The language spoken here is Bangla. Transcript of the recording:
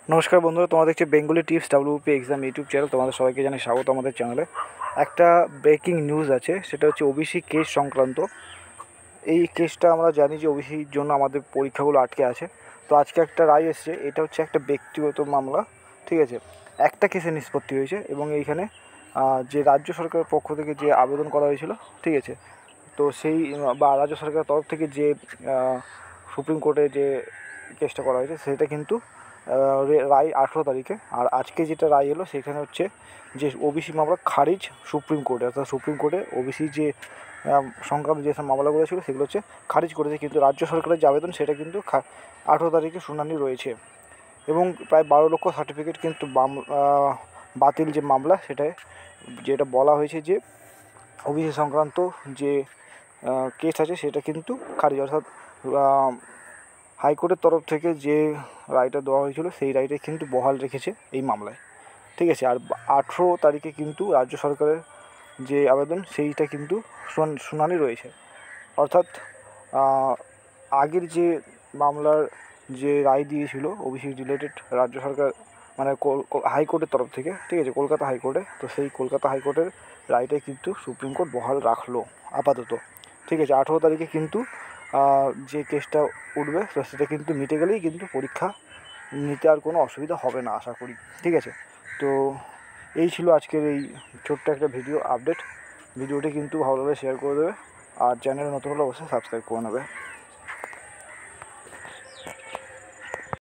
নমস্কার বন্ধুরা, তোমরা দেখছো Bengali tips WP exam YouTube channel. তোমাদের সবাইকে জানাই স্বাগত আমাদের চ্যানেলে। একটা ব্রেকিং নিউজ আছে, সেটা হচ্ছে ওবিসি কেস সংক্রান্ত। এই কেসটা আমরা জানি যে ওবিসির জন্য আমাদের পরীক্ষাগুলো আটকে আছে। তো আজকে একটা রায় এসছে, এটা হচ্ছে একটা ব্যক্তিগত মামলা, ঠিক আছে। একটা কেসে নিষ্পত্তি হয়েছে এবং এইখানে যে রাজ্য সরকারের পক্ষ থেকে যে আবেদন করা হয়েছিল, ঠিক আছে, তো সেই বা রাজ্য সরকারের তরফ থেকে যে সুপ্রিম কোর্টে যে কেসটা করা হয়েছে সেটা কিন্তু রায় 18 তারিখে। আর আজকে যেটা রায় এলো সেখানে হচ্ছে যে ওবিসি মামলা খারিজ সুপ্রিম কোর্টে, অর্থাৎ সুপ্রিম কোর্টে ওবিসি যে সংক্রান্ত যেসব মামলাগুলো ছিল সেগুলো হচ্ছে খারিজ করেছে, কিন্তু রাজ্য সরকারের যে আবেদন সেটা কিন্তু 18 তারিখে শুনানি রয়েছে। এবং প্রায় 12 লক্ষ সার্টিফিকেট কিন্তু বাতিল যে মামলা, সেটায় যেটা বলা হয়েছে যে ওবিসি সংক্রান্ত যে কেস আছে সেটা কিন্তু খারিজ, অর্থাৎ হাইকোর্টের তরফ থেকে যে রায়টা দেওয়া হয়েছিল সেই রায়টা কিন্তু বহাল রেখেছে এই মামলায়, ঠিক আছে। আর 18 তারিখে কিন্তু রাজ্য সরকারের যে আবেদন সেইটা কিন্তু শুনানি রয়েছে। অর্থাৎ আগের যে মামলার যে রায় দিয়েছিল ওবিসি রিলেটেড রাজ্য সরকার, মানে হাইকোর্টের তরফ থেকে, ঠিক আছে, কলকাতা হাইকোর্টে, তো সেই কলকাতা হাইকোর্টের রায়টাই কিন্তু সুপ্রিম কোর্ট বহাল রাখলো আপাতত, ঠিক আছে। 18 তারিখে কিন্তু যে কেসটা উঠবে তো সেটা কিন্তু মিটে গেলেই কিন্তু পরীক্ষা নিতে আর কোনো অসুবিধা হবে না আশা করি, ঠিক আছে। তো এই ছিল আজকের এই ছোট্ট একটা ভিডিও আপডেট। ভিডিওটি কিন্তু ভালো লাগলে শেয়ার করে দেবে, আর চ্যানেলে নতুন হলে অবশ্যই সাবস্ক্রাইব করে নেবে।